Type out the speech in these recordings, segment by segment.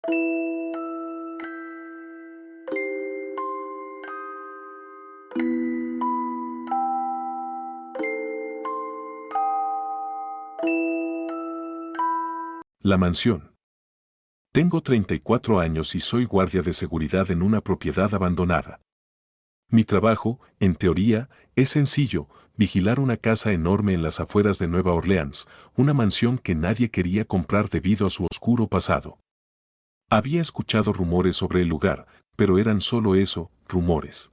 La mansión. Tengo 34 años y soy guardia de seguridad en una propiedad abandonada. Mi trabajo, en teoría, es sencillo: vigilar una casa enorme en las afueras de Nueva Orleans, una mansión que nadie quería comprar debido a su oscuro pasado. Había escuchado rumores sobre el lugar, pero eran solo eso, rumores.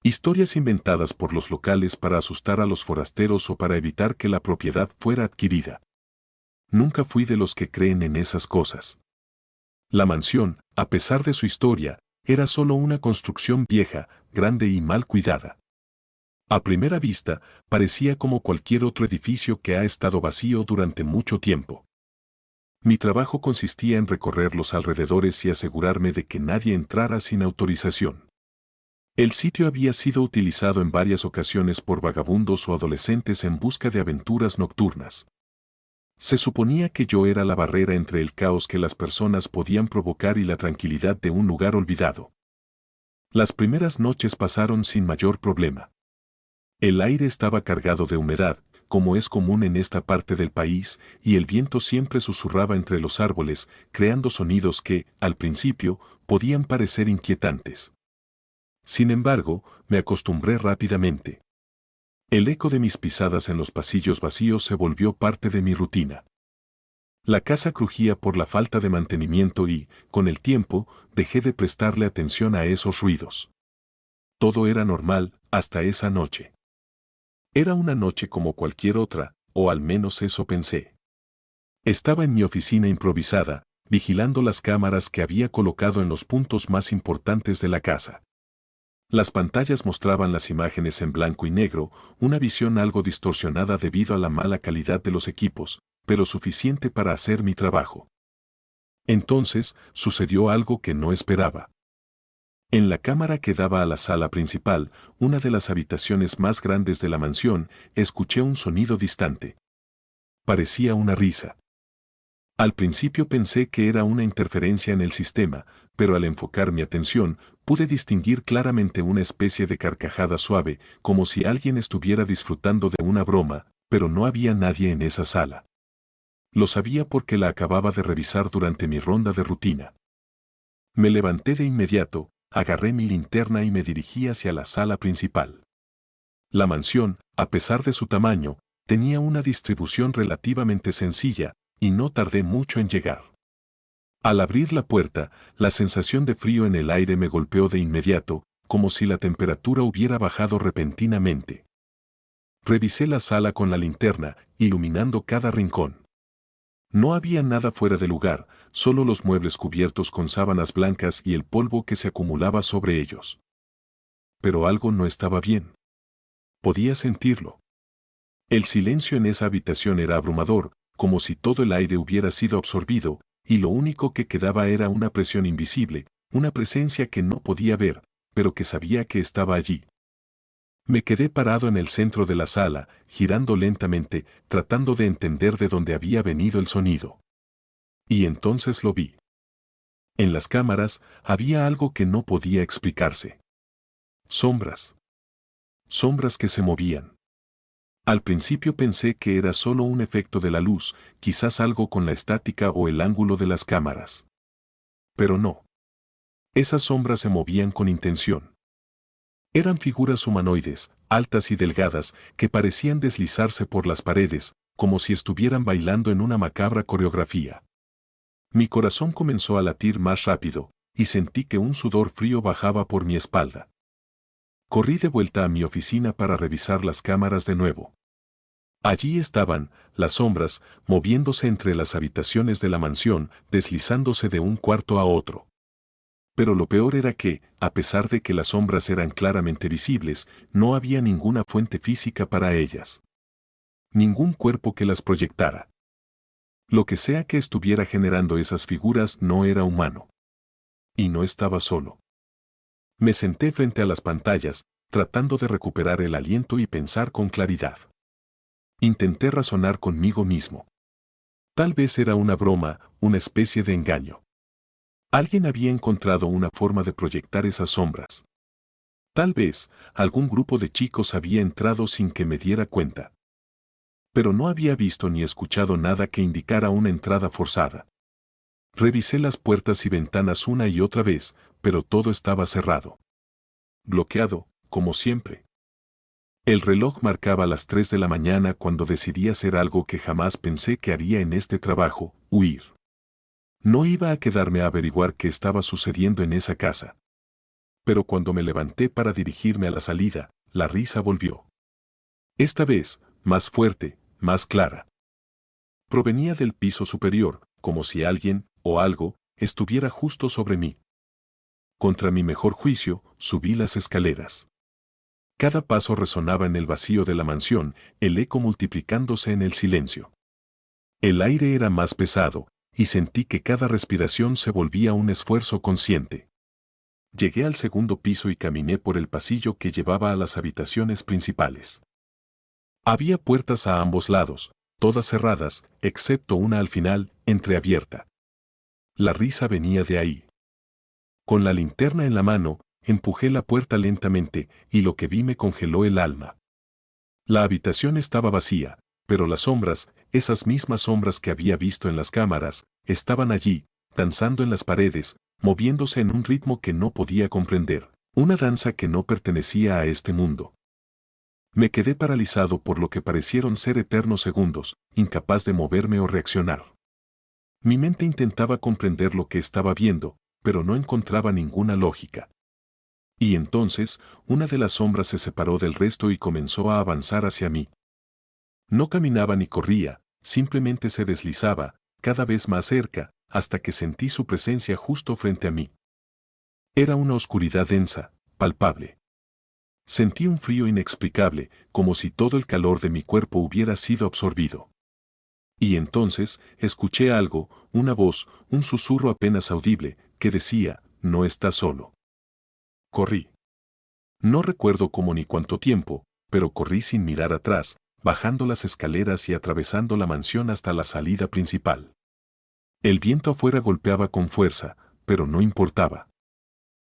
Historias inventadas por los locales para asustar a los forasteros o para evitar que la propiedad fuera adquirida. Nunca fui de los que creen en esas cosas. La mansión, a pesar de su historia, era solo una construcción vieja, grande y mal cuidada. A primera vista, parecía como cualquier otro edificio que ha estado vacío durante mucho tiempo. Mi trabajo consistía en recorrer los alrededores y asegurarme de que nadie entrara sin autorización. El sitio había sido utilizado en varias ocasiones por vagabundos o adolescentes en busca de aventuras nocturnas. Se suponía que yo era la barrera entre el caos que las personas podían provocar y la tranquilidad de un lugar olvidado. Las primeras noches pasaron sin mayor problema. El aire estaba cargado de humedad, como es común en esta parte del país, y el viento siempre susurraba entre los árboles, creando sonidos que, al principio, podían parecer inquietantes. Sin embargo, me acostumbré rápidamente. El eco de mis pisadas en los pasillos vacíos se volvió parte de mi rutina. La casa crujía por la falta de mantenimiento y, con el tiempo, dejé de prestarle atención a esos ruidos. Todo era normal, hasta esa noche. Era una noche como cualquier otra, o al menos eso pensé. Estaba en mi oficina improvisada, vigilando las cámaras que había colocado en los puntos más importantes de la casa. Las pantallas mostraban las imágenes en blanco y negro, una visión algo distorsionada debido a la mala calidad de los equipos, pero suficiente para hacer mi trabajo. Entonces, sucedió algo que no esperaba. En la cámara que daba a la sala principal, una de las habitaciones más grandes de la mansión, escuché un sonido distante. Parecía una risa. Al principio pensé que era una interferencia en el sistema, pero al enfocar mi atención, pude distinguir claramente una especie de carcajada suave, como si alguien estuviera disfrutando de una broma, pero no había nadie en esa sala. Lo sabía porque la acababa de revisar durante mi ronda de rutina. Me levanté de inmediato, agarré mi linterna y me dirigí hacia la sala principal. La mansión, a pesar de su tamaño, tenía una distribución relativamente sencilla, y no tardé mucho en llegar. Al abrir la puerta, la sensación de frío en el aire me golpeó de inmediato, como si la temperatura hubiera bajado repentinamente. Revisé la sala con la linterna, iluminando cada rincón. No había nada fuera de lugar, solo los muebles cubiertos con sábanas blancas y el polvo que se acumulaba sobre ellos. Pero algo no estaba bien. Podía sentirlo. El silencio en esa habitación era abrumador, como si todo el aire hubiera sido absorbido, y lo único que quedaba era una presión invisible, una presencia que no podía ver, pero que sabía que estaba allí. Me quedé parado en el centro de la sala, girando lentamente, tratando de entender de dónde había venido el sonido. Y entonces lo vi. En las cámaras había algo que no podía explicarse. Sombras. Sombras que se movían. Al principio pensé que era solo un efecto de la luz, quizás algo con la estática o el ángulo de las cámaras. Pero no. Esas sombras se movían con intención. Eran figuras humanoides, altas y delgadas, que parecían deslizarse por las paredes, como si estuvieran bailando en una macabra coreografía. Mi corazón comenzó a latir más rápido, y sentí que un sudor frío bajaba por mi espalda. Corrí de vuelta a mi oficina para revisar las cámaras de nuevo. Allí estaban, las sombras, moviéndose entre las habitaciones de la mansión, deslizándose de un cuarto a otro. Pero lo peor era que, a pesar de que las sombras eran claramente visibles, no había ninguna fuente física para ellas. Ningún cuerpo que las proyectara. Lo que sea que estuviera generando esas figuras no era humano. Y no estaba solo. Me senté frente a las pantallas, tratando de recuperar el aliento y pensar con claridad. Intenté razonar conmigo mismo. Tal vez era una broma, una especie de engaño. Alguien había encontrado una forma de proyectar esas sombras. Tal vez, algún grupo de chicos había entrado sin que me diera cuenta. Pero no había visto ni escuchado nada que indicara una entrada forzada. Revisé las puertas y ventanas una y otra vez, pero todo estaba cerrado. Bloqueado, como siempre. El reloj marcaba las 3 de la mañana cuando decidí hacer algo que jamás pensé que haría en este trabajo: huir. No iba a quedarme a averiguar qué estaba sucediendo en esa casa. Pero cuando me levanté para dirigirme a la salida, la risa volvió. Esta vez, más fuerte, más clara. Provenía del piso superior, como si alguien, o algo, estuviera justo sobre mí. Contra mi mejor juicio, subí las escaleras. Cada paso resonaba en el vacío de la mansión, el eco multiplicándose en el silencio. El aire era más pesado, y sentí que cada respiración se volvía un esfuerzo consciente. Llegué al segundo piso y caminé por el pasillo que llevaba a las habitaciones principales. Había puertas a ambos lados, todas cerradas, excepto una al final, entreabierta. La risa venía de ahí. Con la linterna en la mano, empujé la puerta lentamente, y lo que vi me congeló el alma. La habitación estaba vacía, pero las sombras, esas mismas sombras que había visto en las cámaras, estaban allí, danzando en las paredes, moviéndose en un ritmo que no podía comprender, una danza que no pertenecía a este mundo. Me quedé paralizado por lo que parecieron ser eternos segundos, incapaz de moverme o reaccionar. Mi mente intentaba comprender lo que estaba viendo, pero no encontraba ninguna lógica. Y entonces, una de las sombras se separó del resto y comenzó a avanzar hacia mí. No caminaba ni corría, simplemente se deslizaba, cada vez más cerca, hasta que sentí su presencia justo frente a mí. Era una oscuridad densa, palpable. Sentí un frío inexplicable, como si todo el calor de mi cuerpo hubiera sido absorbido. Y entonces, escuché algo, una voz, un susurro apenas audible, que decía: no estás solo. Corrí. No recuerdo cómo ni cuánto tiempo, pero corrí sin mirar atrás, bajando las escaleras y atravesando la mansión hasta la salida principal. El viento afuera golpeaba con fuerza, pero no importaba.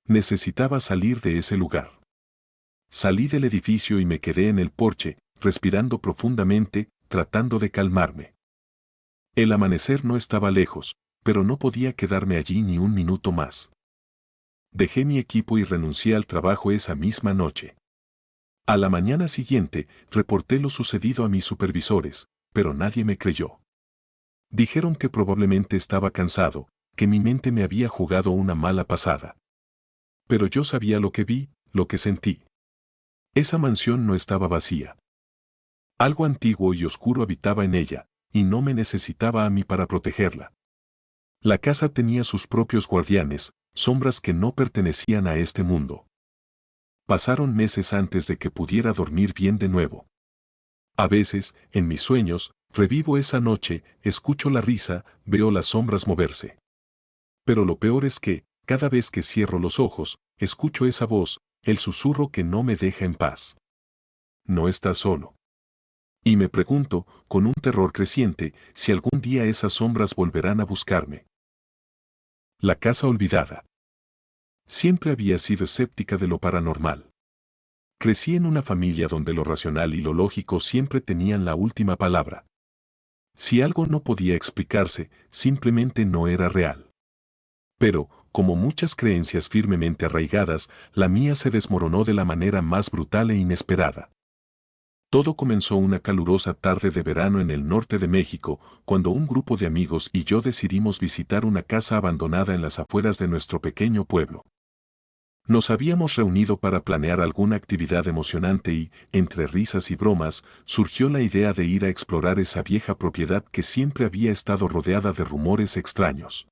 Necesitaba salir de ese lugar. Salí del edificio y me quedé en el porche, respirando profundamente, tratando de calmarme. El amanecer no estaba lejos, pero no podía quedarme allí ni un minuto más. Dejé mi equipo y renuncié al trabajo esa misma noche. A la mañana siguiente, reporté lo sucedido a mis supervisores, pero nadie me creyó. Dijeron que probablemente estaba cansado, que mi mente me había jugado una mala pasada. Pero yo sabía lo que vi, lo que sentí. Esa mansión no estaba vacía. Algo antiguo y oscuro habitaba en ella, y no me necesitaba a mí para protegerla. La casa tenía sus propios guardianes, sombras que no pertenecían a este mundo. Pasaron meses antes de que pudiera dormir bien de nuevo. A veces, en mis sueños, revivo esa noche, escucho la risa, veo las sombras moverse. Pero lo peor es que, cada vez que cierro los ojos, escucho esa voz, el susurro que no me deja en paz. No estás solo. Y me pregunto, con un terror creciente, si algún día esas sombras volverán a buscarme. La casa olvidada. Siempre había sido escéptica de lo paranormal. Crecí en una familia donde lo racional y lo lógico siempre tenían la última palabra. Si algo no podía explicarse, simplemente no era real. Pero, como muchas creencias firmemente arraigadas, la mía se desmoronó de la manera más brutal e inesperada. Todo comenzó una calurosa tarde de verano en el norte de México, cuando un grupo de amigos y yo decidimos visitar una casa abandonada en las afueras de nuestro pequeño pueblo. Nos habíamos reunido para planear alguna actividad emocionante y, entre risas y bromas, surgió la idea de ir a explorar esa vieja propiedad que siempre había estado rodeada de rumores extraños.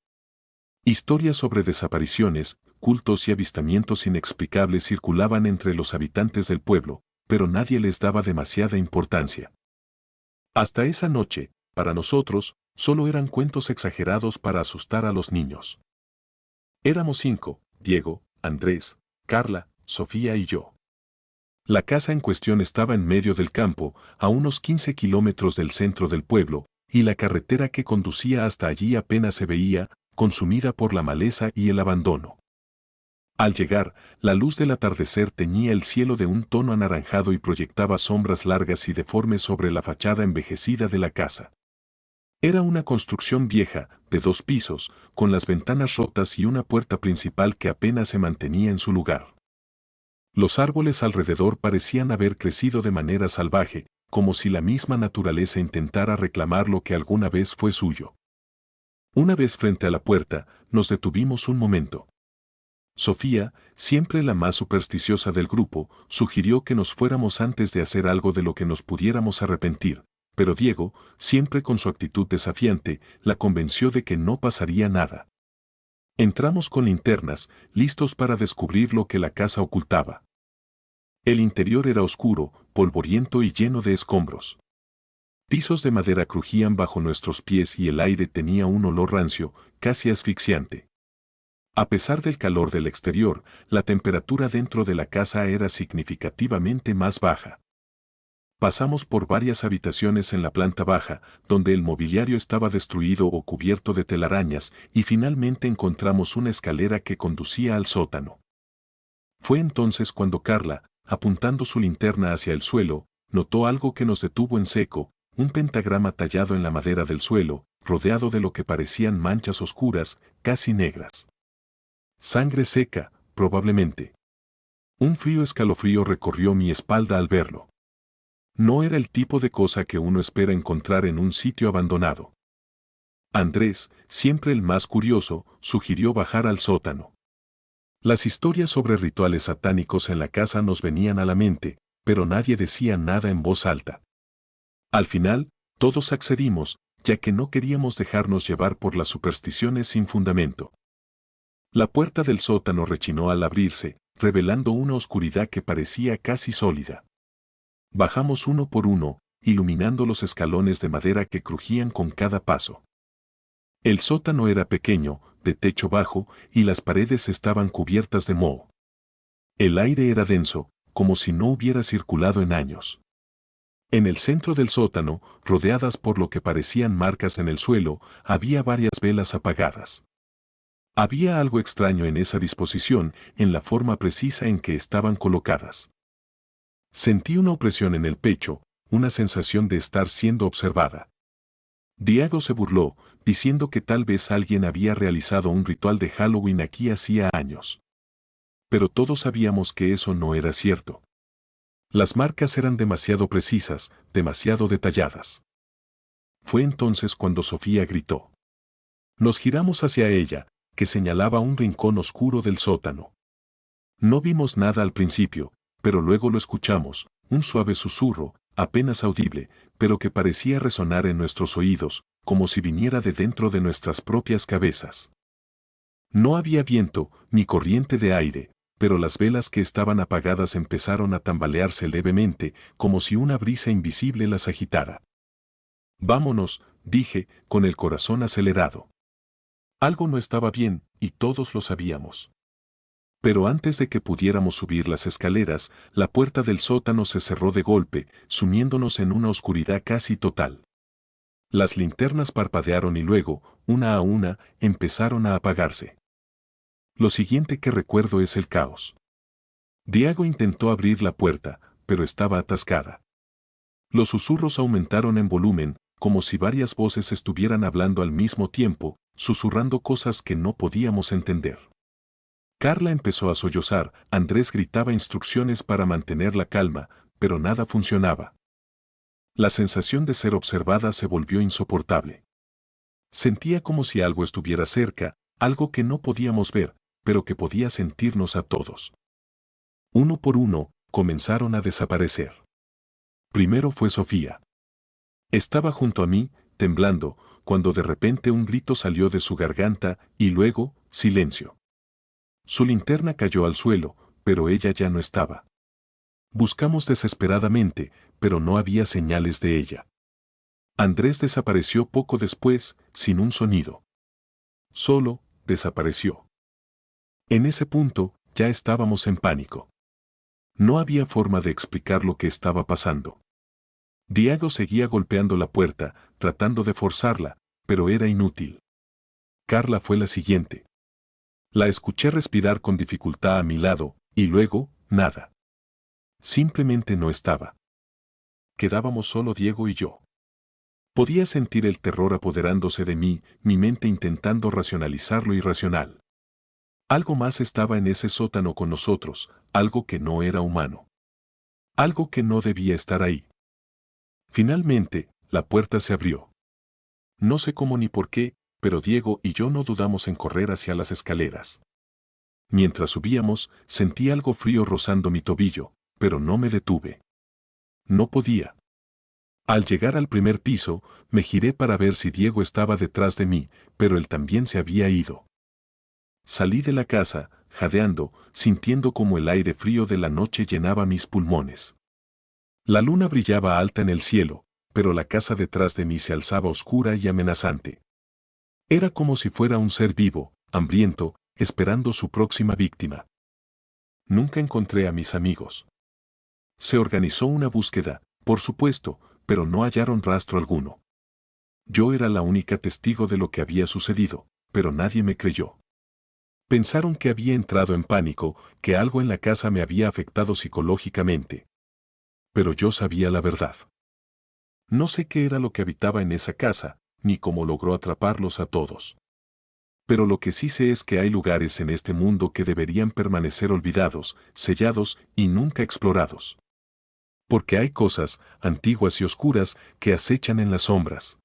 Historias sobre desapariciones, cultos y avistamientos inexplicables circulaban entre los habitantes del pueblo, pero nadie les daba demasiada importancia. Hasta esa noche, para nosotros, solo eran cuentos exagerados para asustar a los niños. Éramos 5, Diego, Andrés, Carla, Sofía y yo. La casa en cuestión estaba en medio del campo, a unos 15 kilómetros del centro del pueblo, y la carretera que conducía hasta allí apenas se veía, consumida por la maleza y el abandono. Al llegar, la luz del atardecer teñía el cielo de un tono anaranjado y proyectaba sombras largas y deformes sobre la fachada envejecida de la casa. Era una construcción vieja, de 2 pisos, con las ventanas rotas y una puerta principal que apenas se mantenía en su lugar. Los árboles alrededor parecían haber crecido de manera salvaje, como si la misma naturaleza intentara reclamar lo que alguna vez fue suyo. Una vez frente a la puerta, nos detuvimos un momento. Sofía, siempre la más supersticiosa del grupo, sugirió que nos fuéramos antes de hacer algo de lo que nos pudiéramos arrepentir, pero Diego, siempre con su actitud desafiante, la convenció de que no pasaría nada. Entramos con linternas, listos para descubrir lo que la casa ocultaba. El interior era oscuro, polvoriento y lleno de escombros. Pisos de madera crujían bajo nuestros pies y el aire tenía un olor rancio, casi asfixiante. A pesar del calor del exterior, la temperatura dentro de la casa era significativamente más baja. Pasamos por varias habitaciones en la planta baja, donde el mobiliario estaba destruido o cubierto de telarañas, y finalmente encontramos una escalera que conducía al sótano. Fue entonces cuando Carla, apuntando su linterna hacia el suelo, notó algo que nos detuvo en seco, un pentagrama tallado en la madera del suelo, rodeado de lo que parecían manchas oscuras, casi negras. Sangre seca, probablemente. Un frío escalofrío recorrió mi espalda al verlo. No era el tipo de cosa que uno espera encontrar en un sitio abandonado. Andrés, siempre el más curioso, sugirió bajar al sótano. Las historias sobre rituales satánicos en la casa nos venían a la mente, pero nadie decía nada en voz alta. Al final, todos accedimos, ya que no queríamos dejarnos llevar por las supersticiones sin fundamento. La puerta del sótano rechinó al abrirse, revelando una oscuridad que parecía casi sólida. Bajamos uno por uno, iluminando los escalones de madera que crujían con cada paso. El sótano era pequeño, de techo bajo, y las paredes estaban cubiertas de moho. El aire era denso, como si no hubiera circulado en años. En el centro del sótano, rodeadas por lo que parecían marcas en el suelo, había varias velas apagadas. Había algo extraño en esa disposición, en la forma precisa en que estaban colocadas. Sentí una opresión en el pecho, una sensación de estar siendo observada. Diego se burló, diciendo que tal vez alguien había realizado un ritual de Halloween aquí hacía años. Pero todos sabíamos que eso no era cierto. Las marcas eran demasiado precisas, demasiado detalladas. Fue entonces cuando Sofía gritó. Nos giramos hacia ella, que señalaba un rincón oscuro del sótano. No vimos nada al principio, pero luego lo escuchamos, un suave susurro, apenas audible, pero que parecía resonar en nuestros oídos, como si viniera de dentro de nuestras propias cabezas. No había viento, ni corriente de aire, pero las velas que estaban apagadas empezaron a tambalearse levemente, como si una brisa invisible las agitara. Vámonos, dije, con el corazón acelerado. Algo no estaba bien, y todos lo sabíamos. Pero antes de que pudiéramos subir las escaleras, la puerta del sótano se cerró de golpe, sumiéndonos en una oscuridad casi total. Las linternas parpadearon y luego, una a una, empezaron a apagarse. Lo siguiente que recuerdo es el caos. Diego intentó abrir la puerta, pero estaba atascada. Los susurros aumentaron en volumen, como si varias voces estuvieran hablando al mismo tiempo, susurrando cosas que no podíamos entender. Carla empezó a sollozar, Andrés gritaba instrucciones para mantener la calma, pero nada funcionaba. La sensación de ser observada se volvió insoportable. Sentía como si algo estuviera cerca, algo que no podíamos ver, pero que podía sentirnos a todos. Uno por uno, comenzaron a desaparecer. Primero fue Sofía. Estaba junto a mí, temblando, cuando de repente un grito salió de su garganta, y luego, silencio. Su linterna cayó al suelo, pero ella ya no estaba. Buscamos desesperadamente, pero no había señales de ella. Andrés desapareció poco después, sin un sonido. Solo, desapareció. En ese punto, ya estábamos en pánico. No había forma de explicar lo que estaba pasando. Diego seguía golpeando la puerta, tratando de forzarla, pero era inútil. Carla fue la siguiente. La escuché respirar con dificultad a mi lado, y luego, nada. Simplemente no estaba. Quedábamos solo Diego y yo. Podía sentir el terror apoderándose de mí, mi mente intentando racionalizar lo irracional. Algo más estaba en ese sótano con nosotros, algo que no era humano. Algo que no debía estar ahí. Finalmente, la puerta se abrió. No sé cómo ni por qué, pero Diego y yo no dudamos en correr hacia las escaleras. Mientras subíamos, sentí algo frío rozando mi tobillo, pero no me detuve. No podía. Al llegar al primer piso, me giré para ver si Diego estaba detrás de mí, pero él también se había ido. Salí de la casa, jadeando, sintiendo como el aire frío de la noche llenaba mis pulmones. La luna brillaba alta en el cielo, pero la casa detrás de mí se alzaba oscura y amenazante. Era como si fuera un ser vivo, hambriento, esperando su próxima víctima. Nunca encontré a mis amigos. Se organizó una búsqueda, por supuesto, pero no hallaron rastro alguno. Yo era la única testigo de lo que había sucedido, pero nadie me creyó. Pensaron que había entrado en pánico, que algo en la casa me había afectado psicológicamente. Pero yo sabía la verdad. No sé qué era lo que habitaba en esa casa, ni cómo logró atraparlos a todos. Pero lo que sí sé es que hay lugares en este mundo que deberían permanecer olvidados, sellados y nunca explorados. Porque hay cosas, antiguas y oscuras, que acechan en las sombras.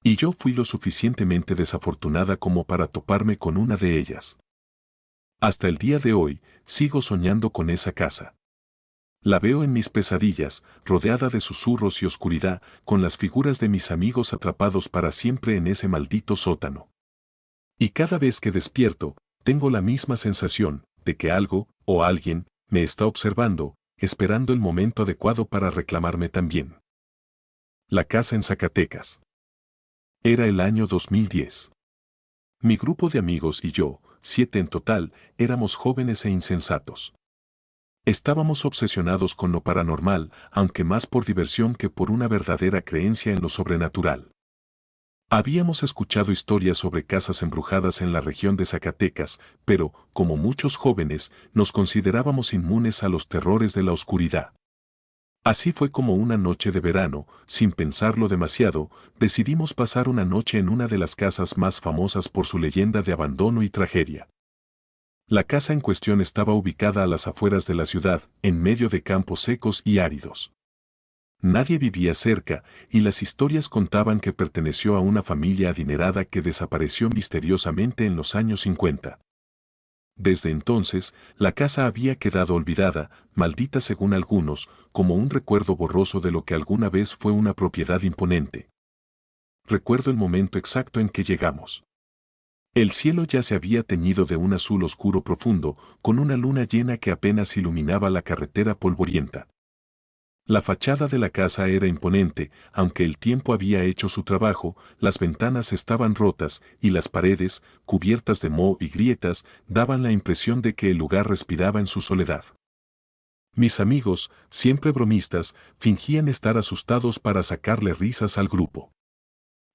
Y yo fui lo suficientemente desafortunada como para toparme con una de ellas. Hasta el día de hoy, sigo soñando con esa casa. La veo en mis pesadillas, rodeada de susurros y oscuridad, con las figuras de mis amigos atrapados para siempre en ese maldito sótano. Y cada vez que despierto, tengo la misma sensación de que algo, o alguien, me está observando, esperando el momento adecuado para reclamarme también. La casa en Zacatecas. Era el año 2010. Mi grupo de amigos y yo, 7 en total, éramos jóvenes e insensatos. Estábamos obsesionados con lo paranormal, aunque más por diversión que por una verdadera creencia en lo sobrenatural. Habíamos escuchado historias sobre casas embrujadas en la región de Zacatecas, pero, como muchos jóvenes, nos considerábamos inmunes a los terrores de la oscuridad. Así fue como una noche de verano, sin pensarlo demasiado, decidimos pasar una noche en una de las casas más famosas por su leyenda de abandono y tragedia. La casa en cuestión estaba ubicada a las afueras de la ciudad, en medio de campos secos y áridos. Nadie vivía cerca, y las historias contaban que perteneció a una familia adinerada que desapareció misteriosamente en los años 50. Desde entonces, la casa había quedado olvidada, maldita según algunos, como un recuerdo borroso de lo que alguna vez fue una propiedad imponente. Recuerdo el momento exacto en que llegamos. El cielo ya se había teñido de un azul oscuro profundo, con una luna llena que apenas iluminaba la carretera polvorienta. La fachada de la casa era imponente, aunque el tiempo había hecho su trabajo, las ventanas estaban rotas y las paredes, cubiertas de moho y grietas, daban la impresión de que el lugar respiraba en su soledad. Mis amigos, siempre bromistas, fingían estar asustados para sacarle risas al grupo.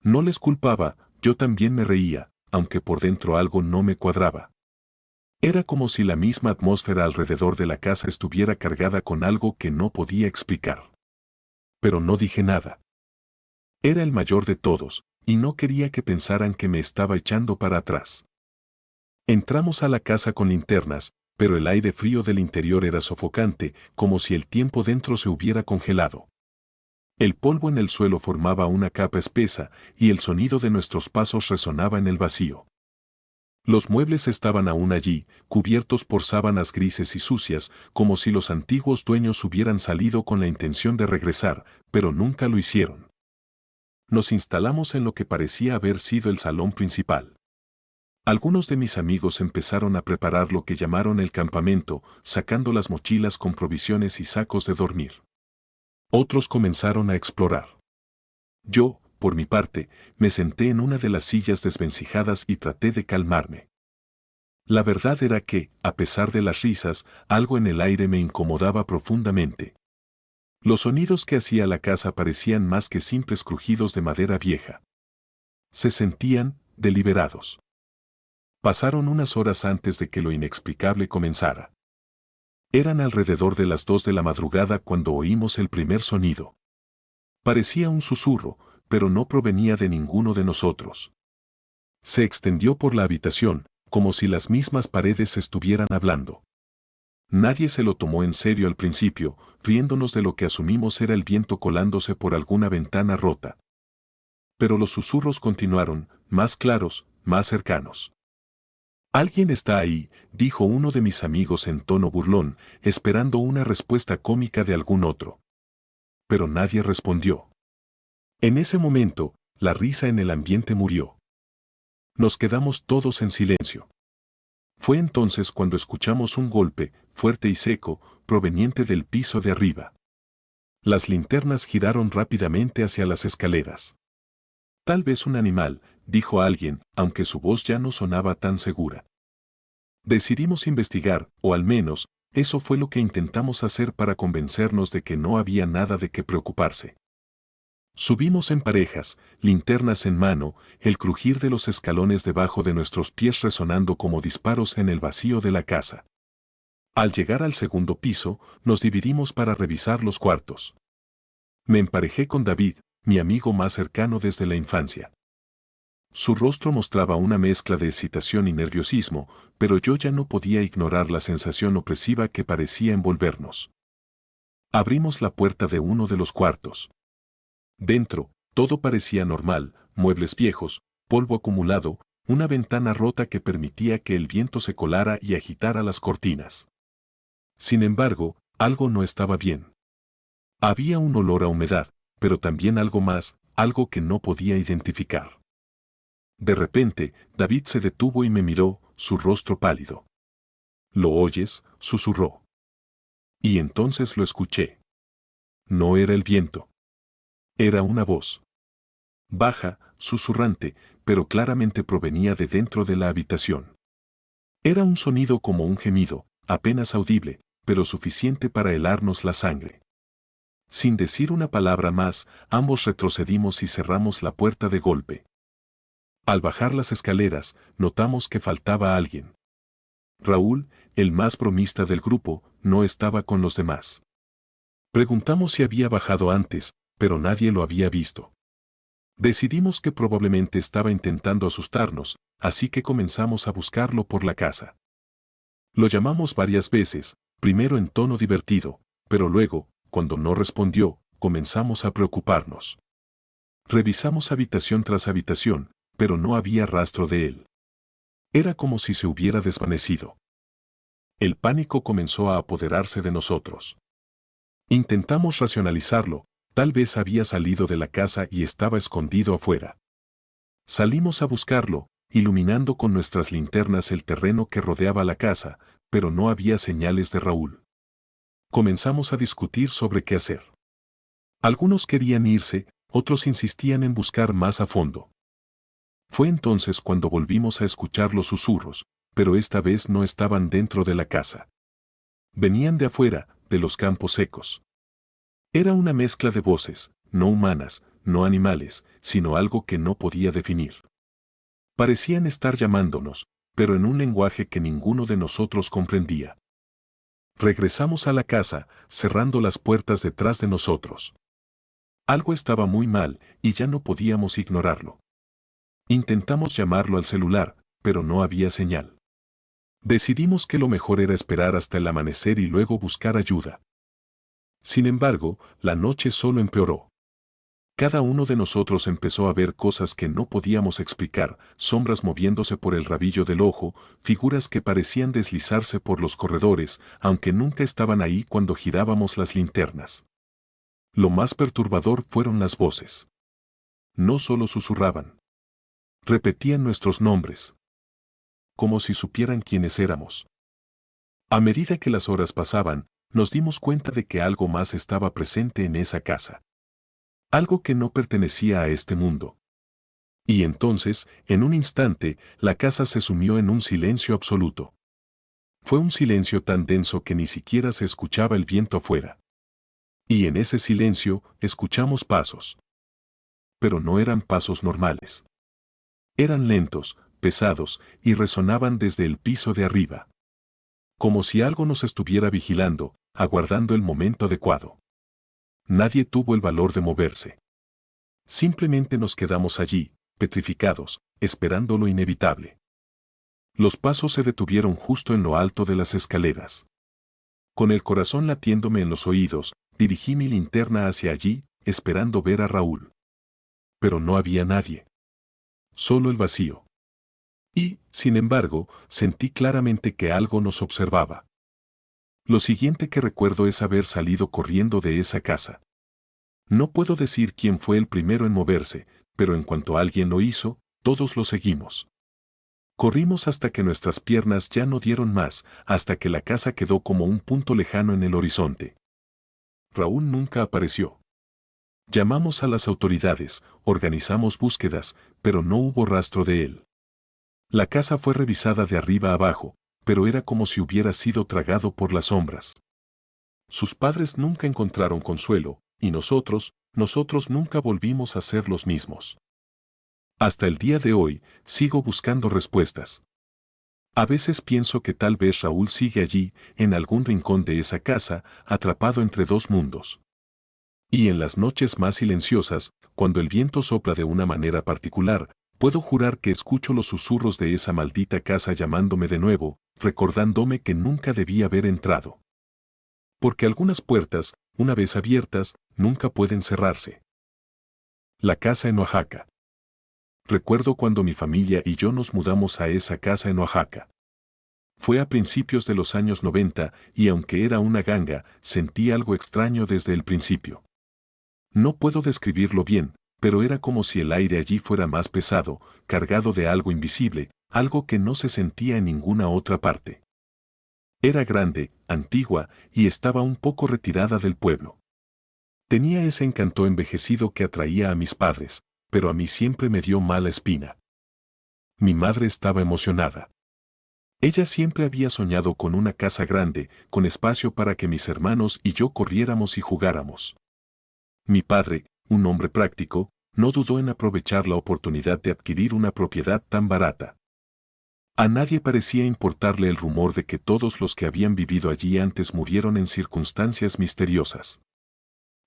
No les culpaba, yo también me reía, aunque por dentro algo no me cuadraba. Era como si la misma atmósfera alrededor de la casa estuviera cargada con algo que no podía explicar. Pero no dije nada. Era el mayor de todos, y no quería que pensaran que me estaba echando para atrás. Entramos a la casa con linternas, pero el aire frío del interior era sofocante, como si el tiempo dentro se hubiera congelado. El polvo en el suelo formaba una capa espesa, y el sonido de nuestros pasos resonaba en el vacío. Los muebles estaban aún allí, cubiertos por sábanas grises y sucias, como si los antiguos dueños hubieran salido con la intención de regresar, pero nunca lo hicieron. Nos instalamos en lo que parecía haber sido el salón principal. Algunos de mis amigos empezaron a preparar lo que llamaron el campamento, sacando las mochilas con provisiones y sacos de dormir. Otros comenzaron a explorar. Yo, por mi parte, me senté en una de las sillas desvencijadas y traté de calmarme. La verdad era que, a pesar de las risas, algo en el aire me incomodaba profundamente. Los sonidos que hacía la casa parecían más que simples crujidos de madera vieja. Se sentían, deliberados. Pasaron unas horas antes de que lo inexplicable comenzara. Eran alrededor de las 2 de la madrugada cuando oímos el primer sonido. Parecía un susurro, pero no provenía de ninguno de nosotros. Se extendió por la habitación, como si las mismas paredes estuvieran hablando. Nadie se lo tomó en serio al principio, riéndonos de lo que asumimos era el viento colándose por alguna ventana rota. Pero los susurros continuaron, más claros, más cercanos. «Alguien está ahí», dijo uno de mis amigos en tono burlón, esperando una respuesta cómica de algún otro. Pero nadie respondió. En ese momento, la risa en el ambiente murió. Nos quedamos todos en silencio. Fue entonces cuando escuchamos un golpe, fuerte y seco, proveniente del piso de arriba. Las linternas giraron rápidamente hacia las escaleras. «Tal vez un animal», dijo alguien, aunque su voz ya no sonaba tan segura. Decidimos investigar, o al menos, eso fue lo que intentamos hacer para convencernos de que no había nada de qué preocuparse. Subimos en parejas, linternas en mano, el crujir de los escalones debajo de nuestros pies resonando como disparos en el vacío de la casa. Al llegar al segundo piso, nos dividimos para revisar los cuartos. Me emparejé con David, mi amigo más cercano desde la infancia. Su rostro mostraba una mezcla de excitación y nerviosismo, pero yo ya no podía ignorar la sensación opresiva que parecía envolvernos. Abrimos la puerta de uno de los cuartos. Dentro, todo parecía normal, muebles viejos, polvo acumulado, una ventana rota que permitía que el viento se colara y agitara las cortinas. Sin embargo, algo no estaba bien. Había un olor a humedad, pero también algo más, algo que no podía identificar. De repente, David se detuvo y me miró, su rostro pálido. «¿Lo oyes?», susurró. Y entonces lo escuché. No era el viento. Era una voz. Baja, susurrante, pero claramente provenía de dentro de la habitación. Era un sonido como un gemido, apenas audible, pero suficiente para helarnos la sangre. Sin decir una palabra más, ambos retrocedimos y cerramos la puerta de golpe. Al bajar las escaleras, notamos que faltaba alguien. Raúl, el más bromista del grupo, no estaba con los demás. Preguntamos si había bajado antes, pero nadie lo había visto. Decidimos que probablemente estaba intentando asustarnos, así que comenzamos a buscarlo por la casa. Lo llamamos varias veces, primero en tono divertido, pero luego, cuando no respondió, comenzamos a preocuparnos. Revisamos habitación tras habitación, pero no había rastro de él. Era como si se hubiera desvanecido. El pánico comenzó a apoderarse de nosotros. Intentamos racionalizarlo, tal vez había salido de la casa y estaba escondido afuera. Salimos a buscarlo, iluminando con nuestras linternas el terreno que rodeaba la casa, pero no había señales de Raúl. Comenzamos a discutir sobre qué hacer. Algunos querían irse, otros insistían en buscar más a fondo. Fue entonces cuando volvimos a escuchar los susurros, pero esta vez no estaban dentro de la casa. Venían de afuera, de los campos secos. Era una mezcla de voces, no humanas, no animales, sino algo que no podía definir. Parecían estar llamándonos, pero en un lenguaje que ninguno de nosotros comprendía. Regresamos a la casa, cerrando las puertas detrás de nosotros. Algo estaba muy mal, y ya no podíamos ignorarlo. Intentamos llamarlo al celular, pero no había señal. Decidimos que lo mejor era esperar hasta el amanecer y luego buscar ayuda. Sin embargo, la noche solo empeoró. Cada uno de nosotros empezó a ver cosas que no podíamos explicar, sombras moviéndose por el rabillo del ojo, figuras que parecían deslizarse por los corredores, aunque nunca estaban ahí cuando girábamos las linternas. Lo más perturbador fueron las voces. No solo susurraban. Repetían nuestros nombres. Como si supieran quiénes éramos. A medida que las horas pasaban, nos dimos cuenta de que algo más estaba presente en esa casa. Algo que no pertenecía a este mundo. Y entonces, en un instante, la casa se sumió en un silencio absoluto. Fue un silencio tan denso que ni siquiera se escuchaba el viento afuera. Y en ese silencio, escuchamos pasos. Pero no eran pasos normales. Eran lentos, pesados, y resonaban desde el piso de arriba. Como si algo nos estuviera vigilando, aguardando el momento adecuado. Nadie tuvo el valor de moverse. Simplemente nos quedamos allí, petrificados, esperando lo inevitable. Los pasos se detuvieron justo en lo alto de las escaleras. Con el corazón latiéndome en los oídos, dirigí mi linterna hacia allí, esperando ver a Raúl. Pero no había nadie. Solo el vacío. Y, sin embargo, sentí claramente que algo nos observaba. Lo siguiente que recuerdo es haber salido corriendo de esa casa. No puedo decir quién fue el primero en moverse, pero en cuanto alguien lo hizo, todos lo seguimos. Corrimos hasta que nuestras piernas ya no dieron más, hasta que la casa quedó como un punto lejano en el horizonte. Raúl nunca apareció. Llamamos a las autoridades, organizamos búsquedas, pero no hubo rastro de él. La casa fue revisada de arriba a abajo, pero era como si hubiera sido tragado por las sombras. Sus padres nunca encontraron consuelo, y nosotros nunca volvimos a ser los mismos. Hasta el día de hoy, sigo buscando respuestas. A veces pienso que tal vez Raúl sigue allí, en algún rincón de esa casa, atrapado entre dos mundos. Y en las noches más silenciosas, cuando el viento sopla de una manera particular, puedo jurar que escucho los susurros de esa maldita casa llamándome de nuevo, recordándome que nunca debí haber entrado. Porque algunas puertas, una vez abiertas, nunca pueden cerrarse. La casa en Oaxaca. Recuerdo cuando mi familia y yo nos mudamos a esa casa en Oaxaca. Fue a principios de los años 90 y aunque era una ganga, sentí algo extraño desde el principio. No puedo describirlo bien, pero era como si el aire allí fuera más pesado, cargado de algo invisible, algo que no se sentía en ninguna otra parte. Era grande, antigua, y estaba un poco retirada del pueblo. Tenía ese encanto envejecido que atraía a mis padres, pero a mí siempre me dio mala espina. Mi madre estaba emocionada. Ella siempre había soñado con una casa grande, con espacio para que mis hermanos y yo corriéramos y jugáramos. Mi padre, un hombre práctico, no dudó en aprovechar la oportunidad de adquirir una propiedad tan barata. A nadie parecía importarle el rumor de que todos los que habían vivido allí antes murieron en circunstancias misteriosas.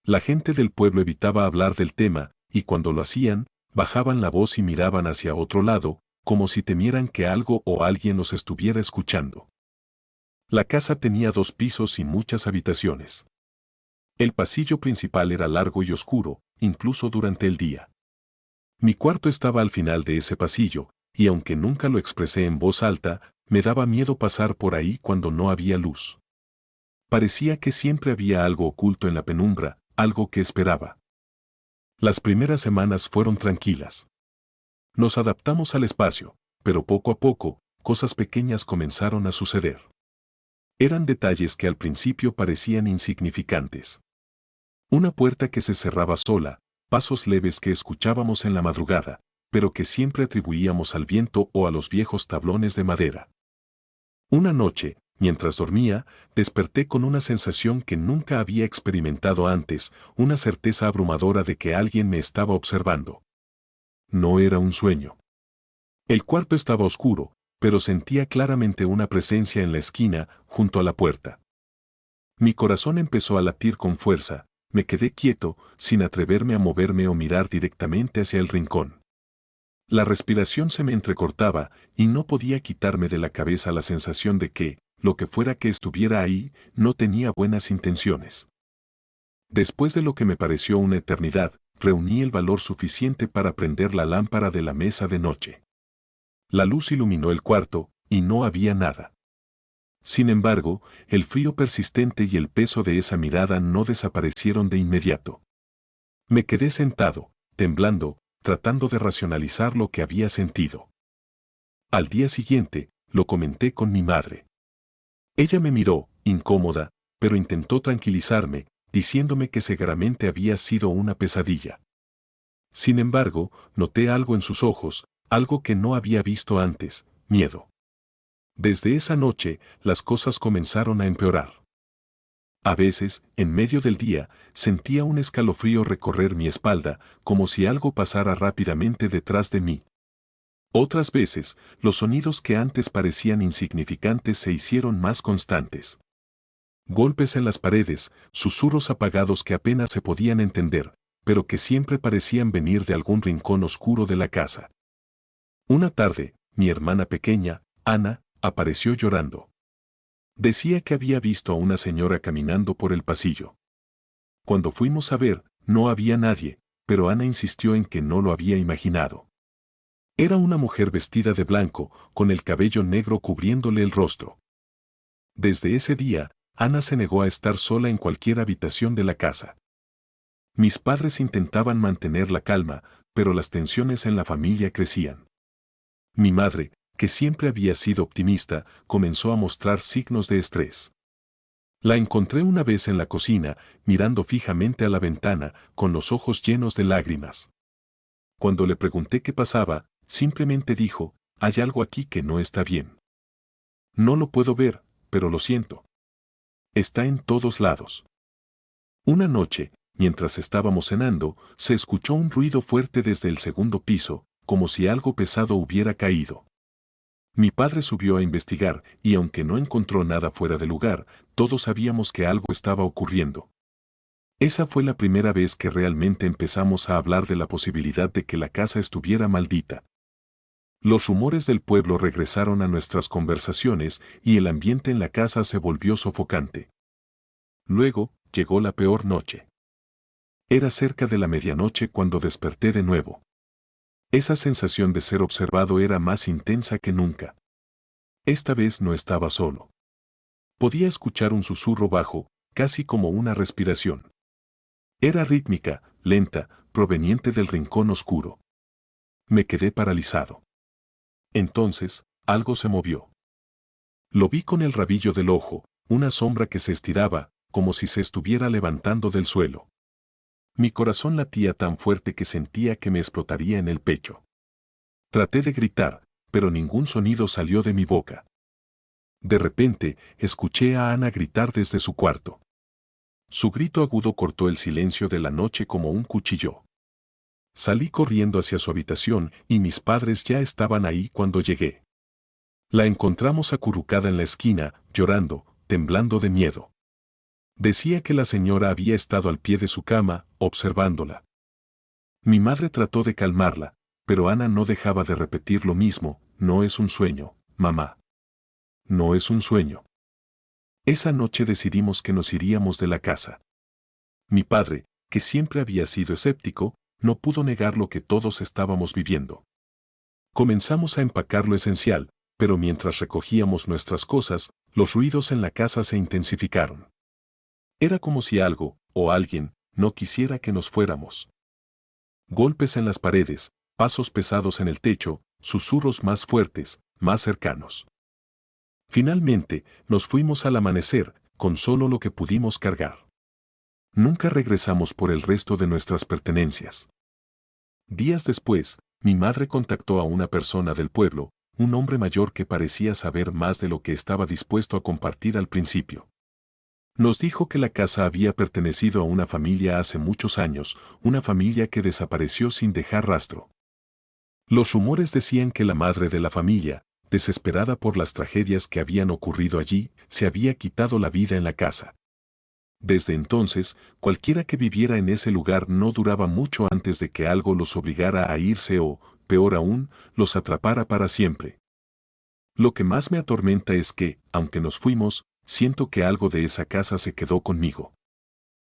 La gente del pueblo evitaba hablar del tema, y cuando lo hacían, bajaban la voz y miraban hacia otro lado, como si temieran que algo o alguien los estuviera escuchando. La casa tenía 2 pisos y muchas habitaciones. El pasillo principal era largo y oscuro, incluso durante el día. Mi cuarto estaba al final de ese pasillo, y aunque nunca lo expresé en voz alta, me daba miedo pasar por ahí cuando no había luz. Parecía que siempre había algo oculto en la penumbra, algo que esperaba. Las primeras semanas fueron tranquilas. Nos adaptamos al espacio, pero poco a poco, cosas pequeñas comenzaron a suceder. Eran detalles que al principio parecían insignificantes. Una puerta que se cerraba sola, pasos leves que escuchábamos en la madrugada, pero que siempre atribuíamos al viento o a los viejos tablones de madera. Una noche, mientras dormía, desperté con una sensación que nunca había experimentado antes, una certeza abrumadora de que alguien me estaba observando. No era un sueño. El cuarto estaba oscuro, pero sentía claramente una presencia en la esquina, junto a la puerta. Mi corazón empezó a latir con fuerza, me quedé quieto, sin atreverme a moverme o mirar directamente hacia el rincón. La respiración se me entrecortaba y no podía quitarme de la cabeza la sensación de que, lo que fuera que estuviera ahí, no tenía buenas intenciones. Después de lo que me pareció una eternidad, reuní el valor suficiente para prender la lámpara de la mesa de noche. La luz iluminó el cuarto, y no había nada. Sin embargo, el frío persistente y el peso de esa mirada no desaparecieron de inmediato. Me quedé sentado, temblando, tratando de racionalizar lo que había sentido. Al día siguiente, lo comenté con mi madre. Ella me miró, incómoda, pero intentó tranquilizarme, diciéndome que seguramente había sido una pesadilla. Sin embargo, noté algo en sus ojos, algo que no había visto antes, miedo. Desde esa noche, las cosas comenzaron a empeorar. A veces, en medio del día, sentía un escalofrío recorrer mi espalda, como si algo pasara rápidamente detrás de mí. Otras veces, los sonidos que antes parecían insignificantes se hicieron más constantes. Golpes en las paredes, susurros apagados que apenas se podían entender, pero que siempre parecían venir de algún rincón oscuro de la casa. Una tarde, mi hermana pequeña, Ana, apareció llorando. Decía que había visto a una señora caminando por el pasillo. Cuando fuimos a ver, no había nadie, pero Ana insistió en que no lo había imaginado. Era una mujer vestida de blanco, con el cabello negro cubriéndole el rostro. Desde ese día, Ana se negó a estar sola en cualquier habitación de la casa. Mis padres intentaban mantener la calma, pero las tensiones en la familia crecían. Mi madre, que siempre había sido optimista, comenzó a mostrar signos de estrés. La encontré una vez en la cocina, mirando fijamente a la ventana, con los ojos llenos de lágrimas. Cuando le pregunté qué pasaba, simplemente dijo, hay algo aquí que no está bien. No lo puedo ver, pero lo siento. Está en todos lados. Una noche, mientras estábamos cenando, se escuchó un ruido fuerte desde el segundo piso, como si algo pesado hubiera caído. Mi padre subió a investigar, y aunque no encontró nada fuera de lugar, todos sabíamos que algo estaba ocurriendo. Esa fue la primera vez que realmente empezamos a hablar de la posibilidad de que la casa estuviera maldita. Los rumores del pueblo regresaron a nuestras conversaciones y el ambiente en la casa se volvió sofocante. Luego, llegó la peor noche. Era cerca de la medianoche cuando desperté de nuevo. Esa sensación de ser observado era más intensa que nunca. Esta vez no estaba solo. Podía escuchar un susurro bajo, casi como una respiración. Era rítmica, lenta, proveniente del rincón oscuro. Me quedé paralizado. Entonces, algo se movió. Lo vi con el rabillo del ojo, una sombra que se estiraba, como si se estuviera levantando del suelo. Mi corazón latía tan fuerte que sentía que me explotaría en el pecho. Traté de gritar, pero ningún sonido salió de mi boca. De repente, escuché a Ana gritar desde su cuarto. Su grito agudo cortó el silencio de la noche como un cuchillo. Salí corriendo hacia su habitación y mis padres ya estaban ahí cuando llegué. La encontramos acurrucada en la esquina, llorando, temblando de miedo. Decía que la señora había estado al pie de su cama, observándola. Mi madre trató de calmarla, pero Ana no dejaba de repetir lo mismo, no es un sueño, mamá. No es un sueño. Esa noche decidimos que nos iríamos de la casa. Mi padre, que siempre había sido escéptico, no pudo negar lo que todos estábamos viviendo. Comenzamos a empacar lo esencial, pero mientras recogíamos nuestras cosas, los ruidos en la casa se intensificaron. Era como si algo, o alguien, no quisiera que nos fuéramos. Golpes en las paredes, pasos pesados en el techo, susurros más fuertes, más cercanos. Finalmente, nos fuimos al amanecer, con solo lo que pudimos cargar. Nunca regresamos por el resto de nuestras pertenencias. Días después, mi madre contactó a una persona del pueblo, un hombre mayor que parecía saber más de lo que estaba dispuesto a compartir al principio. Nos dijo que la casa había pertenecido a una familia hace muchos años, una familia que desapareció sin dejar rastro. Los rumores decían que la madre de la familia, desesperada por las tragedias que habían ocurrido allí, se había quitado la vida en la casa. Desde entonces, cualquiera que viviera en ese lugar no duraba mucho antes de que algo los obligara a irse o, peor aún, los atrapara para siempre. Lo que más me atormenta es que, aunque nos fuimos, siento que algo de esa casa se quedó conmigo.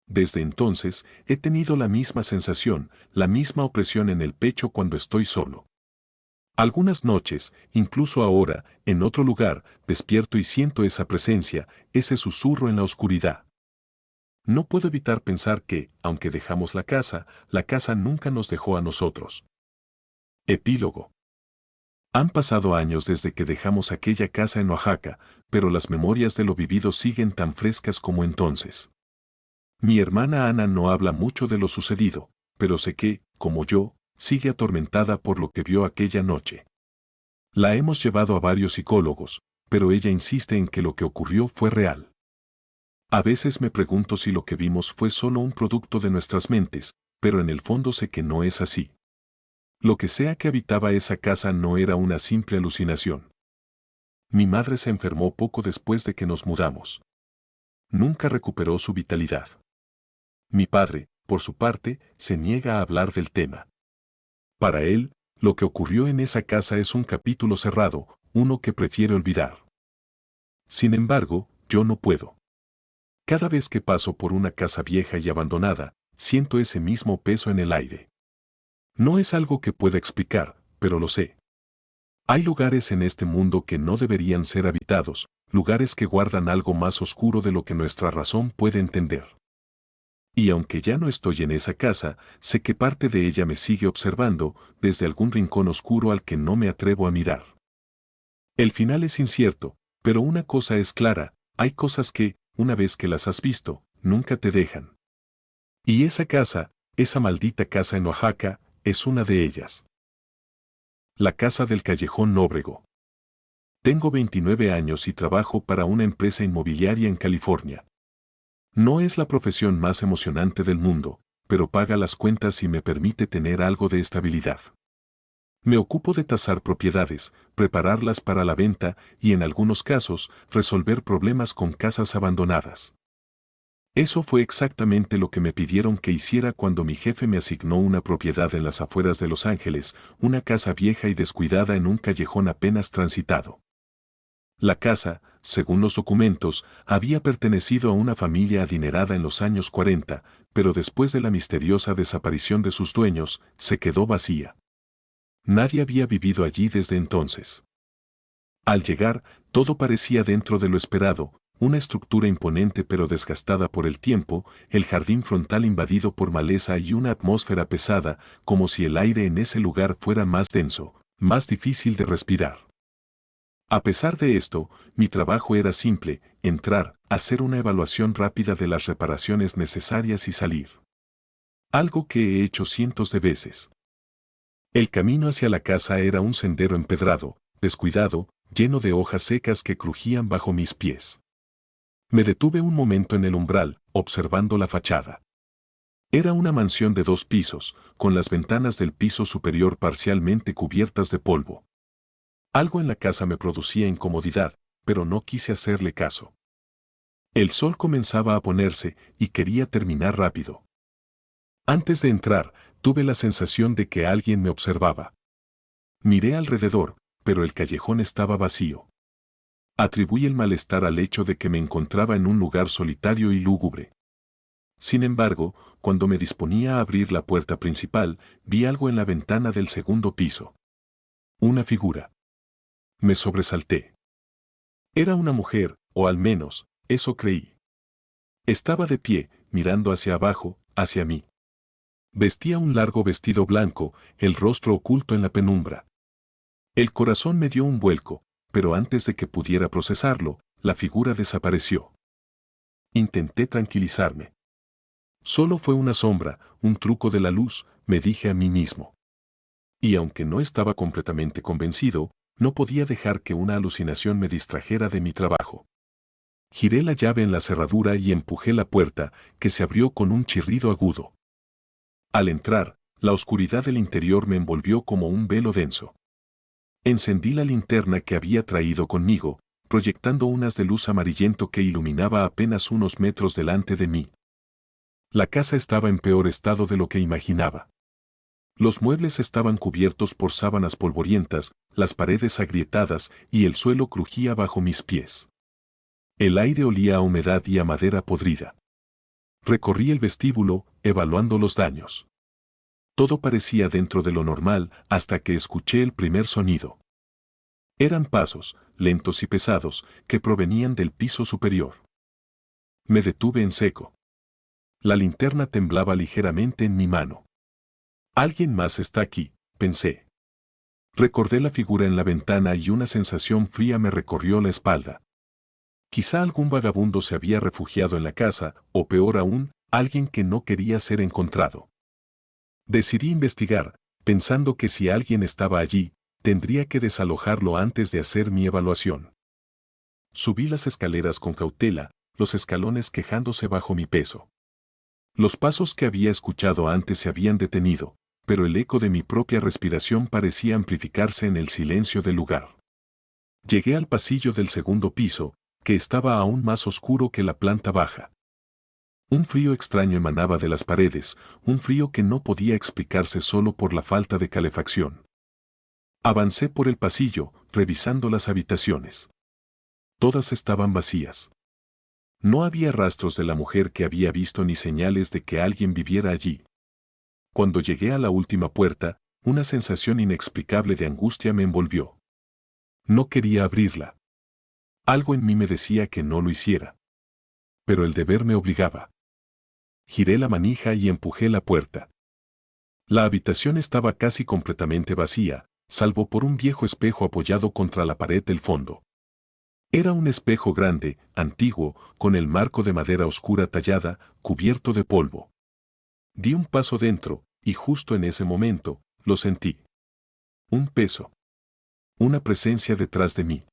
Desde entonces, he tenido la misma sensación, la misma opresión en el pecho cuando estoy solo. Algunas noches, incluso ahora, en otro lugar, despierto y siento esa presencia, ese susurro en la oscuridad. No puedo evitar pensar que, aunque dejamos la casa nunca nos dejó a nosotros. Epílogo. Han pasado años desde que dejamos aquella casa en Oaxaca, pero las memorias de lo vivido siguen tan frescas como entonces. Mi hermana Ana no habla mucho de lo sucedido, pero sé que, como yo, sigue atormentada por lo que vio aquella noche. La hemos llevado a varios psicólogos, pero ella insiste en que lo que ocurrió fue real. A veces me pregunto si lo que vimos fue solo un producto de nuestras mentes, pero en el fondo sé que no es así. Lo que sea que habitaba esa casa no era una simple alucinación. Mi madre se enfermó poco después de que nos mudamos. Nunca recuperó su vitalidad. Mi padre, por su parte, se niega a hablar del tema. Para él, lo que ocurrió en esa casa es un capítulo cerrado, uno que prefiere olvidar. Sin embargo, yo no puedo. Cada vez que paso por una casa vieja y abandonada, siento ese mismo peso en el aire. No es algo que pueda explicar, pero lo sé. Hay lugares en este mundo que no deberían ser habitados, lugares que guardan algo más oscuro de lo que nuestra razón puede entender. Y aunque ya no estoy en esa casa, sé que parte de ella me sigue observando desde algún rincón oscuro al que no me atrevo a mirar. El final es incierto, pero una cosa es clara, hay cosas que, una vez que las has visto, nunca te dejan. Y esa casa, esa maldita casa en Oaxaca, es una de ellas. La casa del Callejón Nóbrego. Tengo 29 años y trabajo para una empresa inmobiliaria en California. No es la profesión más emocionante del mundo, pero paga las cuentas y me permite tener algo de estabilidad. Me ocupo de tasar propiedades, prepararlas para la venta y en algunos casos, resolver problemas con casas abandonadas. Eso fue exactamente lo que me pidieron que hiciera cuando mi jefe me asignó una propiedad en las afueras de Los Ángeles, una casa vieja y descuidada en un callejón apenas transitado. La casa, según los documentos, había pertenecido a una familia adinerada en los años 40, pero después de la misteriosa desaparición de sus dueños, se quedó vacía. Nadie había vivido allí desde entonces. Al llegar, todo parecía dentro de lo esperado, una estructura imponente pero desgastada por el tiempo, el jardín frontal invadido por maleza y una atmósfera pesada, como si el aire en ese lugar fuera más denso, más difícil de respirar. A pesar de esto, mi trabajo era simple, entrar, hacer una evaluación rápida de las reparaciones necesarias y salir. Algo que he hecho cientos de veces. El camino hacia la casa era un sendero empedrado, descuidado, lleno de hojas secas que crujían bajo mis pies. Me detuve un momento en el umbral, observando la fachada. Era una mansión de 2 pisos, con las ventanas del piso superior parcialmente cubiertas de polvo. Algo en la casa me producía incomodidad, pero no quise hacerle caso. El sol comenzaba a ponerse y quería terminar rápido. Antes de entrar, tuve la sensación de que alguien me observaba. Miré alrededor, pero el callejón estaba vacío. Atribuí el malestar al hecho de que me encontraba en un lugar solitario y lúgubre. Sin embargo, cuando me disponía a abrir la puerta principal, vi algo en la ventana del segundo piso. Una figura. Me sobresalté. Era una mujer, o al menos, eso creí. Estaba de pie, mirando hacia abajo, hacia mí. Vestía un largo vestido blanco, el rostro oculto en la penumbra. El corazón me dio un vuelco, pero antes de que pudiera procesarlo, la figura desapareció. Intenté tranquilizarme. Solo fue una sombra, un truco de la luz, me dije a mí mismo. Y aunque no estaba completamente convencido, no podía dejar que una alucinación me distrajera de mi trabajo. Giré la llave en la cerradura y empujé la puerta, que se abrió con un chirrido agudo. Al entrar, la oscuridad del interior me envolvió como un velo denso. Encendí la linterna que había traído conmigo, proyectando un haz de luz amarillento que iluminaba apenas unos metros delante de mí. La casa estaba en peor estado de lo que imaginaba. Los muebles estaban cubiertos por sábanas polvorientas, las paredes agrietadas y el suelo crujía bajo mis pies. El aire olía a humedad y a madera podrida. Recorrí el vestíbulo, evaluando los daños. Todo parecía dentro de lo normal hasta que escuché el primer sonido. Eran pasos, lentos y pesados, que provenían del piso superior. Me detuve en seco. La linterna temblaba ligeramente en mi mano. Alguien más está aquí, pensé. Recordé la figura en la ventana y una sensación fría me recorrió la espalda. Quizá algún vagabundo se había refugiado en la casa, o peor aún, alguien que no quería ser encontrado. Decidí investigar, pensando que si alguien estaba allí, tendría que desalojarlo antes de hacer mi evaluación. Subí las escaleras con cautela, los escalones quejándose bajo mi peso. Los pasos que había escuchado antes se habían detenido, pero el eco de mi propia respiración parecía amplificarse en el silencio del lugar. Llegué al pasillo del segundo piso, que estaba aún más oscuro que la planta baja. Un frío extraño emanaba de las paredes, un frío que no podía explicarse solo por la falta de calefacción. Avancé por el pasillo, revisando las habitaciones. Todas estaban vacías. No había rastros de la mujer que había visto ni señales de que alguien viviera allí. Cuando llegué a la última puerta, una sensación inexplicable de angustia me envolvió. No quería abrirla. Algo en mí me decía que no lo hiciera. Pero el deber me obligaba. Giré la manija y empujé la puerta. La habitación estaba casi completamente vacía, salvo por un viejo espejo apoyado contra la pared del fondo. Era un espejo grande, antiguo, con el marco de madera oscura tallada, cubierto de polvo. Di un paso dentro, y justo en ese momento, lo sentí. Un peso. Una presencia detrás de mí.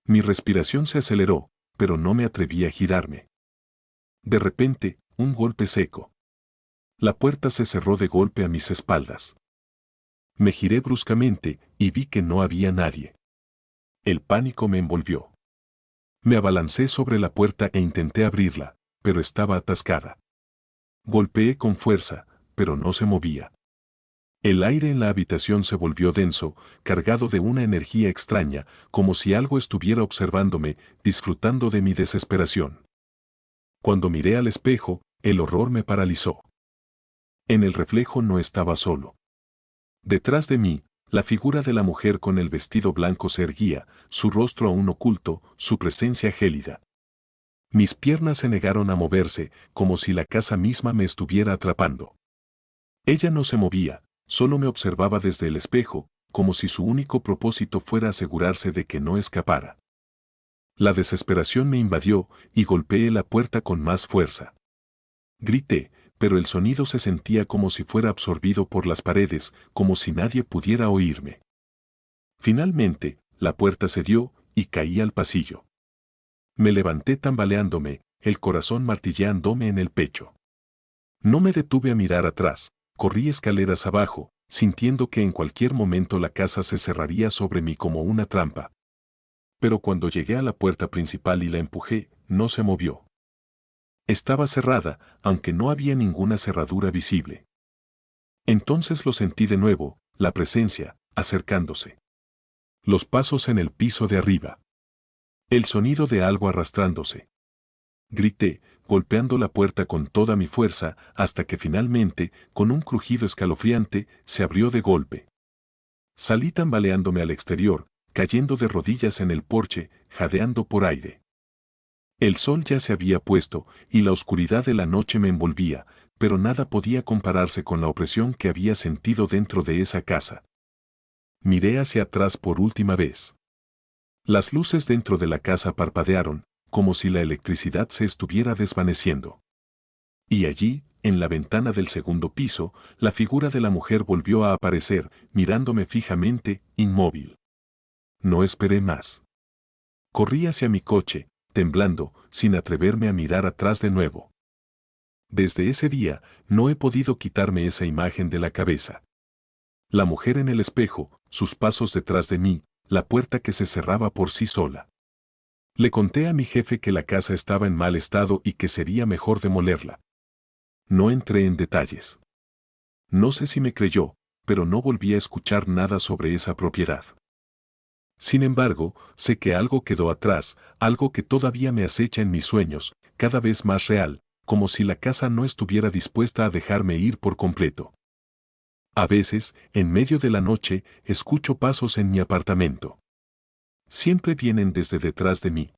Mi respiración se aceleró, pero no me atreví a girarme. De repente, un golpe seco. La puerta se cerró de golpe a mis espaldas. Me giré bruscamente y vi que no había nadie. El pánico me envolvió. Me abalancé sobre la puerta e intenté abrirla, pero estaba atascada. Golpeé con fuerza, pero no se movía. El aire en la habitación se volvió denso, cargado de una energía extraña, como si algo estuviera observándome, disfrutando de mi desesperación. Cuando miré al espejo, el horror me paralizó. En el reflejo no estaba solo. Detrás de mí, la figura de la mujer con el vestido blanco se erguía, su rostro aún oculto, su presencia gélida. Mis piernas se negaron a moverse, como si la casa misma me estuviera atrapando. Ella no se movía, solo me observaba desde el espejo, como si su único propósito fuera asegurarse de que no escapara. La desesperación me invadió y golpeé la puerta con más fuerza. Grité, pero el sonido se sentía como si fuera absorbido por las paredes, como si nadie pudiera oírme. Finalmente, la puerta cedió y caí al pasillo. Me levanté tambaleándome, el corazón martilleándome en el pecho. No me detuve a mirar atrás, corrí escaleras abajo, sintiendo que en cualquier momento la casa se cerraría sobre mí como una trampa. Pero cuando llegué a la puerta principal y la empujé, no se movió. Estaba cerrada, aunque no había ninguna cerradura visible. Entonces lo sentí de nuevo, la presencia, acercándose. Los pasos en el piso de arriba. El sonido de algo arrastrándose. Grité, golpeando la puerta con toda mi fuerza, hasta que finalmente, con un crujido escalofriante, se abrió de golpe. Salí tambaleándome al exterior, cayendo de rodillas en el porche, jadeando por aire. El sol ya se había puesto, y la oscuridad de la noche me envolvía, pero nada podía compararse con la opresión que había sentido dentro de esa casa. Miré hacia atrás por última vez. Las luces dentro de la casa parpadearon, como si la electricidad se estuviera desvaneciendo. Y allí, en la ventana del segundo piso, la figura de la mujer volvió a aparecer, mirándome fijamente, inmóvil. No esperé más. Corrí hacia mi coche, temblando, sin atreverme a mirar atrás de nuevo. Desde ese día, no he podido quitarme esa imagen de la cabeza. La mujer en el espejo, sus pasos detrás de mí, la puerta que se cerraba por sí sola. Le conté a mi jefe que la casa estaba en mal estado y que sería mejor demolerla. No entré en detalles. No sé si me creyó, pero no volví a escuchar nada sobre esa propiedad. Sin embargo, sé que algo quedó atrás, algo que todavía me acecha en mis sueños, cada vez más real, como si la casa no estuviera dispuesta a dejarme ir por completo. A veces, en medio de la noche, escucho pasos en mi apartamento. Siempre vienen desde detrás de mí.